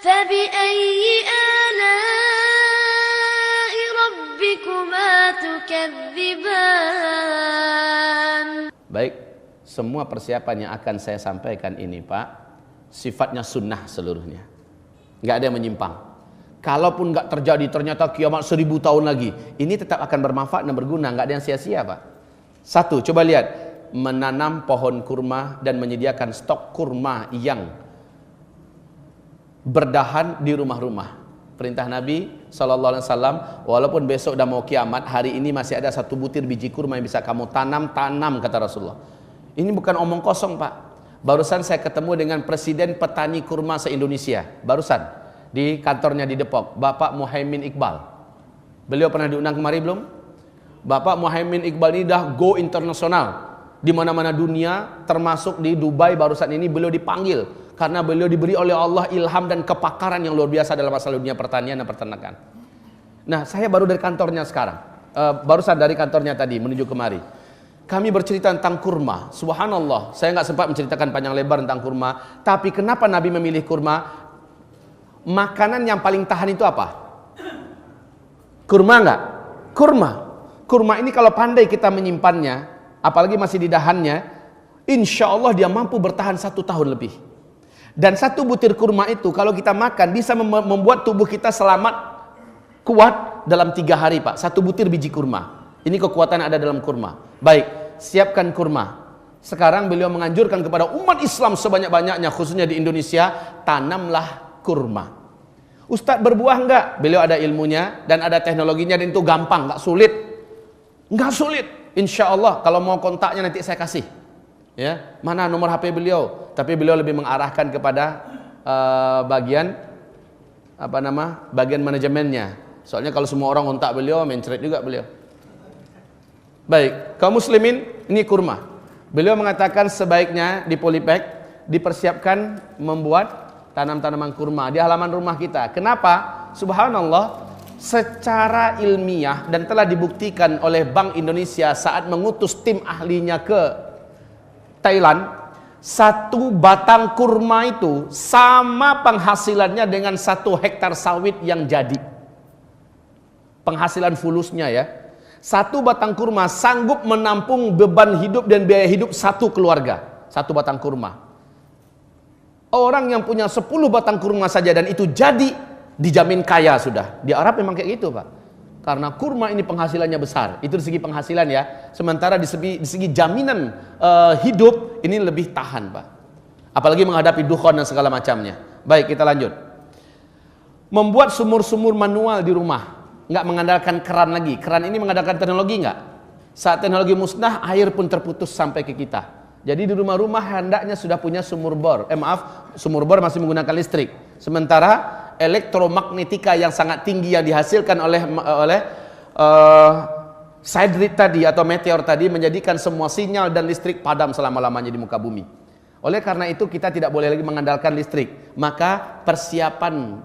فبأي آلاء ربكما تكذبان. Baik, semua persiapan yang akan saya sampaikan ini Pak, sifatnya sunnah seluruhnya. Nggak ada yang menyimpang. Kalaupun nggak terjadi, ternyata kiamat 1000 tahun lagi, ini tetap akan bermanfaat dan berguna, nggak ada yang sia-sia Pak. Satu, coba lihat, menanam pohon kurma dan menyediakan stok kurma yang berdahan di rumah-rumah. Perintah Nabi SAW, walaupun besok dah mau kiamat, hari ini masih ada 1 butir biji kurma yang bisa kamu tanam, kata Rasulullah. Ini bukan omong kosong Pak. Barusan saya ketemu dengan Presiden Petani Kurma se-Indonesia, barusan di kantornya di Depok, Bapak Muhaimin Iqbal. Beliau pernah diundang kemari belum? Bapak Muhaimin Iqbal ini dah go internasional. Di mana-mana dunia, termasuk di Dubai barusan ini beliau dipanggil. Karena beliau diberi oleh Allah ilham dan kepakaran yang luar biasa dalam masalah dunia pertanian dan peternakan. Nah, saya baru dari kantornya sekarang. Barusan dari kantornya tadi menuju kemari. Kami bercerita tentang kurma. Subhanallah, saya nggak sempat menceritakan panjang lebar tentang kurma. Tapi kenapa Nabi memilih kurma? Makanan yang paling tahan itu apa? Kurma enggak? Kurma. Kurma ini kalau pandai kita menyimpannya, apalagi masih di dahannya, insya Allah dia mampu bertahan 1 tahun lebih. Dan 1 butir kurma itu kalau kita makan bisa membuat tubuh kita selamat, kuat dalam 3 hari Pak. 1 butir biji kurma. Ini kekuatan yang ada dalam kurma. Baik, siapkan kurma. Sekarang beliau menganjurkan kepada umat Islam sebanyak-banyaknya, khususnya di Indonesia, tanamlah kurma. Ustadz, berbuah enggak? Beliau ada ilmunya dan ada teknologinya dan itu gampang, enggak sulit. Enggak sulit. Insya Allah kalau mau kontaknya nanti saya kasih. Ya, mana nomor HP beliau? Tapi beliau lebih mengarahkan kepada bagian bagian manajemennya. Soalnya kalau semua orang kontak beliau, mencret juga beliau. Baik, kaum muslimin, ini kurma. Beliau mengatakan sebaiknya di Polipek dipersiapkan membuat tanam-tanaman kurma di halaman rumah kita. Kenapa? Subhanallah, secara ilmiah dan telah dibuktikan oleh Bank Indonesia saat mengutus tim ahlinya ke Thailand, 1 batang kurma itu sama penghasilannya dengan 1 hektar sawit yang jadi. Penghasilan fulusnya ya. 1 batang kurma sanggup menampung beban hidup dan biaya hidup 1 keluarga. 1 batang kurma. Orang yang punya 10 batang kurma saja dan itu jadi, dijamin kaya sudah. Di Arab memang kayak gitu Pak. Karena kurma ini penghasilannya besar. Itu di segi penghasilan ya. Sementara di segi jaminan hidup ini lebih tahan Pak. Apalagi menghadapi dukhon dan segala macamnya. Baik, kita lanjut. Membuat sumur-sumur manual di rumah. Nggak mengandalkan keran lagi. Keran ini mengandalkan teknologi nggak? Saat teknologi musnah, air pun terputus sampai ke kita. Jadi di rumah-rumah hendaknya sudah punya sumur bor. Sumur bor masih menggunakan listrik. Sementara elektromagnetika yang sangat tinggi yang dihasilkan oleh sidrid tadi atau meteor tadi menjadikan semua sinyal dan listrik padam selama-lamanya di muka bumi. Oleh karena itu kita tidak boleh lagi mengandalkan listrik. Maka persiapan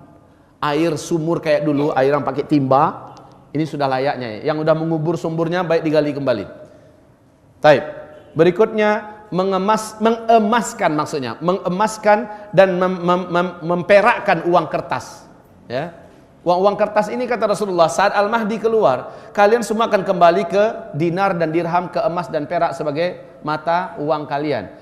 air sumur kayak dulu, air yang pakai timba, ini sudah layaknya. Yang sudah mengubur sumurnya baik digali kembali. Taib. Berikutnya mengemaskan dan memperakkan uang kertas. Ya. Uang kertas ini kata Rasulullah, saat Al-Mahdi keluar, kalian semua akan kembali ke dinar dan dirham, ke emas dan perak sebagai mata uang kalian.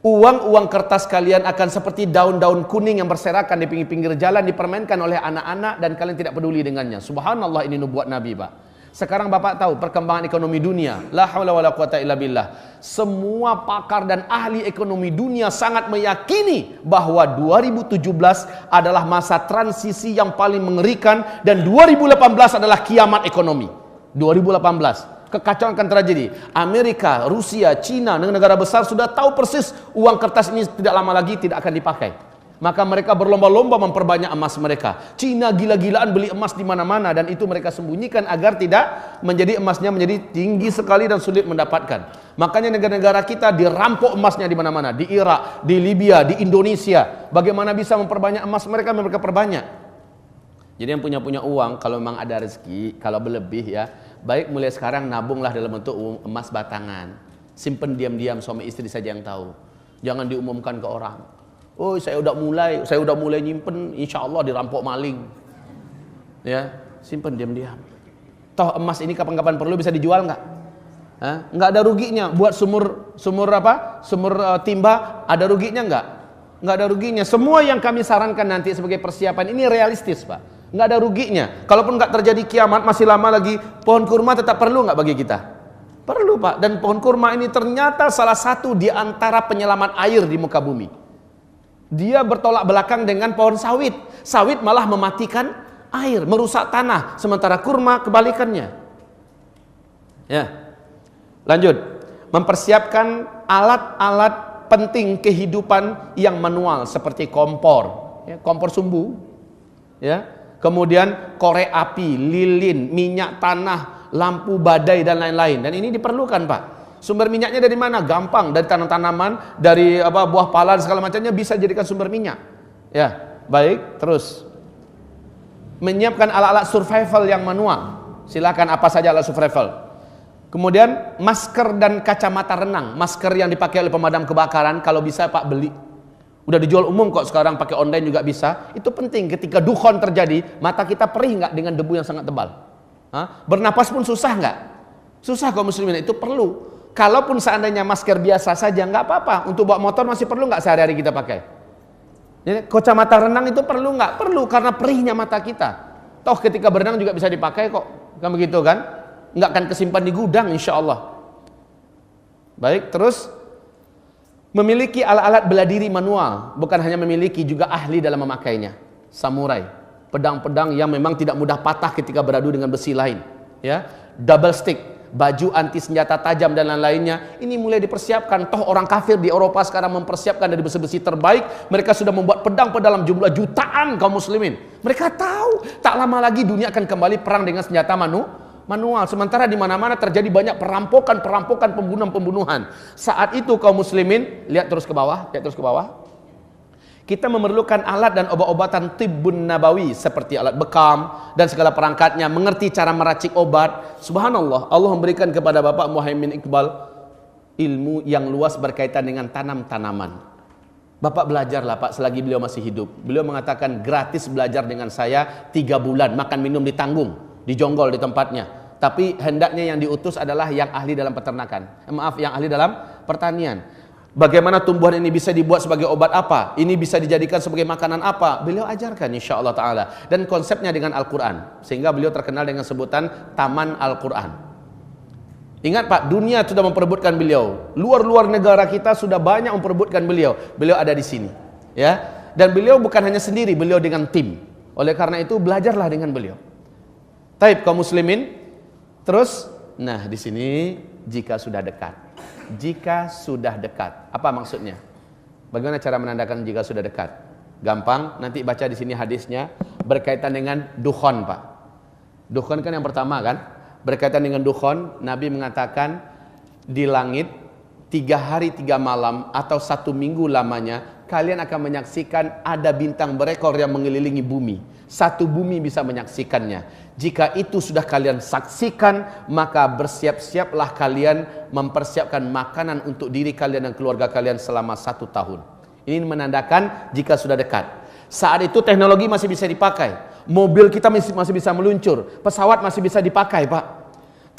Uang kertas kalian akan seperti daun-daun kuning yang berserakan di pinggir-pinggir jalan, dipermainkan oleh anak-anak dan kalian tidak peduli dengannya. Subhanallah, ini nubuat Nabi Pak. Sekarang Bapak tahu perkembangan ekonomi dunia. La haula wala quwata illa billah. Semua pakar dan ahli ekonomi dunia sangat meyakini bahwa 2017 adalah masa transisi yang paling mengerikan dan 2018 adalah kiamat ekonomi. 2018 kekacauan akan terjadi. Amerika, Rusia, Cina, negara besar sudah tahu persis uang kertas ini tidak lama lagi tidak akan dipakai. Maka mereka berlomba-lomba memperbanyak emas mereka. Cina gila-gilaan beli emas di mana-mana dan itu mereka sembunyikan agar tidak menjadi emasnya menjadi tinggi sekali dan sulit mendapatkan. Makanya negara-negara kita dirampok emasnya di mana-mana, di Irak, di Libya, di Indonesia. Bagaimana bisa memperbanyak emas mereka perbanyak. Jadi yang punya uang kalau memang ada rezeki, kalau berlebih ya, baik mulai sekarang nabunglah dalam bentuk emas batangan. Simpen diam-diam, suami istri saja yang tahu. Jangan diumumkan ke orang. Oh, saya udah mulai nyimpen, insya Allah dirampok maling. Ya, simpen diam-diam. Toh emas ini kapan-kapan perlu bisa dijual nggak? Nggak ada ruginya. Buat sumur timba ada ruginya nggak? Nggak ada ruginya. Semua yang kami sarankan nanti sebagai persiapan ini realistis, Pak. Nggak ada ruginya. Kalaupun nggak terjadi kiamat masih lama lagi, pohon kurma tetap perlu nggak bagi kita? Perlu, Pak. Dan pohon kurma ini ternyata salah satu di antara penyelamat air di muka bumi. Dia bertolak belakang dengan pohon sawit. Sawit malah mematikan air, merusak tanah. Sementara kurma kebalikannya. Ya. Lanjut. Mempersiapkan alat-alat penting kehidupan yang manual seperti kompor, ya, kompor sumbu, ya. Kemudian korek api, lilin, minyak tanah, lampu badai dan lain-lain. Dan ini diperlukan, Pak. Sumber minyaknya dari mana? Gampang, dari tanam-tanaman, dari buah pala segala macamnya bisa jadikan sumber minyak. Ya, baik. Terus menyiapkan alat-alat survival yang manual. Silakan apa saja alat survival. Kemudian masker dan kacamata renang. Masker yang dipakai oleh pemadam kebakaran kalau bisa Pak beli. Udah dijual umum kok sekarang, pakai online juga bisa. Itu penting ketika dukhon terjadi, mata kita perih nggak dengan debu yang sangat tebal? Bernapas pun susah nggak? Susah kaum muslimin, itu perlu. Kalaupun seandainya masker biasa saja nggak apa-apa. Untuk bawa motor masih perlu nggak sehari-hari kita pakai? Jadi kacamata renang itu perlu nggak? Perlu, karena perihnya mata kita. Toh ketika berenang juga bisa dipakai kok. Kan begitu kan? Nggak akan kesimpan di gudang insya Allah. Baik, terus memiliki alat-alat bela diri manual. Bukan hanya memiliki, juga ahli dalam memakainya. Samurai, pedang-pedang yang memang tidak mudah patah ketika beradu dengan besi lain, ya. Double stick, baju anti senjata tajam dan lain-lainnya. Ini mulai dipersiapkan. Toh orang kafir di Eropa sekarang mempersiapkan dari besi-besi terbaik. Mereka sudah membuat pedang-pedang dalam jumlah jutaan kaum muslimin. Mereka tahu tak lama lagi dunia akan kembali perang dengan senjata manual. Sementara di mana-mana terjadi banyak perampokan, pembunuhan. Saat itu kaum muslimin, lihat terus ke bawah. Kita memerlukan alat dan obat-obatan tibbun nabawi seperti alat bekam dan segala perangkatnya, mengerti cara meracik obat. Subhanallah, Allah memberikan kepada Bapak Muhaimin Iqbal ilmu yang luas berkaitan dengan tanam-tanaman. Bapak belajarlah Pak selagi beliau masih hidup. Beliau mengatakan gratis belajar dengan saya 3 bulan, makan minum ditanggung, dijonggol di tempatnya. Tapi hendaknya yang diutus adalah yang ahli dalam peternakan. Yang ahli dalam pertanian. Bagaimana tumbuhan ini bisa dibuat sebagai obat apa? Ini bisa dijadikan sebagai makanan apa? Beliau ajarkan insya Allah Ta'ala. Dan konsepnya dengan Al-Quran. Sehingga beliau terkenal dengan sebutan Taman Al-Quran. Ingat Pak, dunia sudah memperebutkan beliau. Luar-luar negara kita sudah banyak memperebutkan beliau. Beliau ada di sini. Ya. Dan beliau bukan hanya sendiri, beliau dengan tim. Oleh karena itu belajarlah dengan beliau. Taib kaum muslimin. Terus, nah di sini jika sudah dekat. Jika sudah dekat. Apa maksudnya? Bagaimana cara menandakan jika sudah dekat? Gampang, nanti baca di sini hadisnya berkaitan dengan dukhon, Pak. Dukhon kan yang pertama kan? Berkaitan dengan dukhon, Nabi mengatakan di langit 3 hari 3 malam atau 1 minggu lamanya kalian akan menyaksikan ada bintang berekor yang mengelilingi bumi. 1 bumi bisa menyaksikannya. Jika itu sudah kalian saksikan, maka bersiap-siaplah kalian mempersiapkan makanan untuk diri kalian dan keluarga kalian selama 1 tahun. Ini menandakan jika sudah dekat. Saat itu teknologi masih bisa dipakai. Mobil kita masih bisa meluncur. Pesawat masih bisa dipakai, Pak.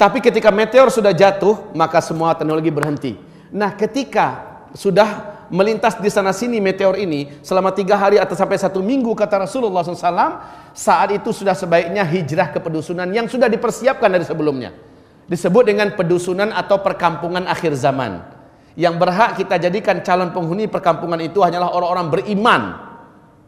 Tapi ketika meteor sudah jatuh, maka semua teknologi berhenti. Nah, ketika sudah melintas di sana sini meteor ini selama 3 hari atau sampai 1 minggu kata Rasulullah SAW, saat itu sudah sebaiknya hijrah ke pedusunan yang sudah dipersiapkan dari sebelumnya. Disebut dengan pedusunan atau perkampungan akhir zaman. Yang berhak kita jadikan calon penghuni perkampungan itu hanyalah orang-orang beriman.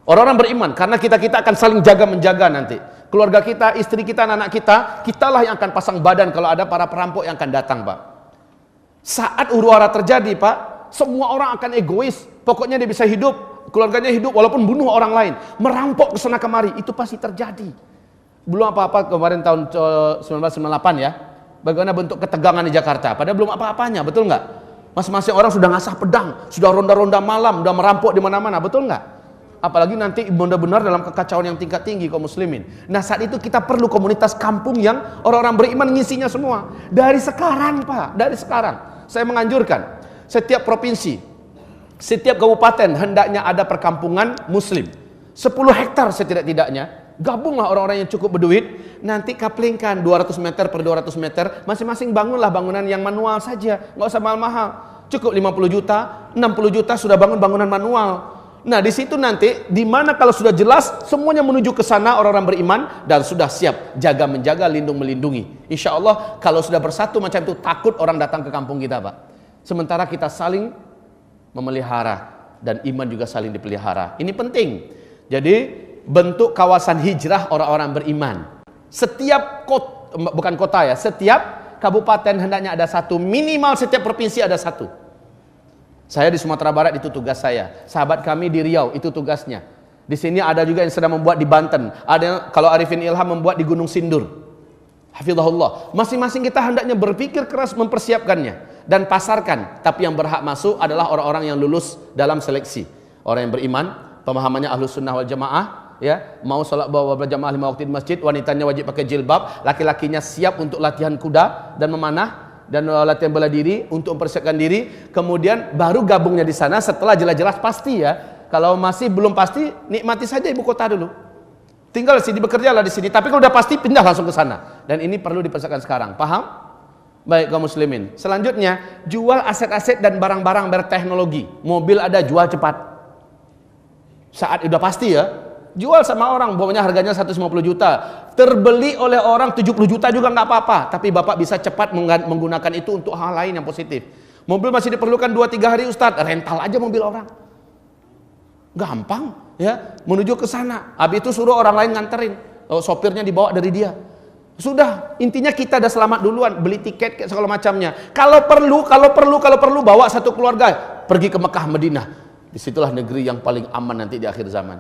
Orang-orang beriman, karena kita akan saling jaga-menjaga nanti. Keluarga kita, istri kita, anak kita, kitalah yang akan pasang badan kalau ada para perampok yang akan datang, Pak. Saat huru-hara terjadi, Pak, semua orang akan egois. Pokoknya dia bisa hidup, keluarganya hidup walaupun bunuh orang lain, merampok ke sana kemari. Itu pasti terjadi. Belum apa-apa kemarin tahun 1998 ya. Bagaimana bentuk ketegangan di Jakarta? Padahal belum apa-apanya, betul nggak? Masing-masing orang sudah ngasah pedang, sudah ronda-ronda malam, sudah merampok di mana-mana, betul nggak? Apalagi nanti benar-benar dalam kekacauan yang tingkat tinggi kaum muslimin. Nah, saat itu kita perlu komunitas kampung yang orang-orang beriman ngisinya semua. Dari sekarang, Pak, dari sekarang. Saya menganjurkan setiap provinsi Setiap kabupaten hendaknya ada perkampungan muslim. 10 hektar setidak-tidaknya. Gabunglah orang-orang yang cukup berduit. Nanti kaplingkan 200 meter per 200 meter. Masing-masing bangunlah bangunan yang manual saja. Nggak usah mahal-mahal. Cukup 50 juta, 60 juta sudah bangun bangunan manual. Nah di situ nanti, di mana kalau sudah jelas semuanya menuju ke sana orang-orang beriman dan sudah siap jaga menjaga, lindung melindungi. Insya Allah kalau sudah bersatu macam itu, takut orang datang ke kampung kita, Pak. Sementara kita saling memelihara dan iman juga saling dipelihara. Ini penting. Jadi bentuk kawasan hijrah orang-orang beriman. Setiap kota, bukan kota ya, setiap kabupaten hendaknya ada satu, minimal setiap provinsi ada satu. Saya di Sumatera Barat itu tugas saya. Sahabat kami di Riau itu tugasnya. Di sini ada juga yang sedang membuat di Banten. Ada yang, kalau Arifin Ilham membuat di Gunung Sindur. Hafizahullah. Masing-masing kita hendaknya berpikir keras mempersiapkannya dan pasarkan. Tapi yang berhak masuk adalah orang-orang yang lulus dalam seleksi. Orang yang beriman, pemahamannya Ahlus Sunnah wal Jamaah, ya, mau sholat berjamaah 5 waktu di masjid, wanitanya wajib pakai jilbab, laki-lakinya siap untuk latihan kuda dan memanah dan latihan bela diri untuk mempersiapkan diri, kemudian baru gabungnya di sana setelah jelas-jelas pasti ya. Kalau masih belum pasti, nikmati saja ibu kota dulu. Tinggal di sini, bekerjalah di sini. Tapi kalau udah pasti pindah langsung ke sana. Dan ini perlu dipersiapkan sekarang. Paham? Baik kaum muslimin. Selanjutnya, jual aset-aset dan barang-barang berteknologi. Mobil ada, jual cepat. Saat udah pasti ya, jual sama orang, pokoknya harganya 150 juta. Terbeli oleh orang 70 juta juga nggak apa-apa, tapi Bapak bisa cepat menggunakan itu untuk hal lain yang positif. Mobil masih diperlukan 2-3 hari Ustadz, rental aja mobil orang. Gampang ya, menuju ke sana. Habis itu suruh orang lain nganterin. Sopirnya dibawa dari dia. Sudah, intinya kita udah selamat duluan, beli tiket segala macamnya. Kalau perlu bawa satu keluarga pergi ke Mekah, Madinah. Disitulah negeri yang paling aman nanti di akhir zaman.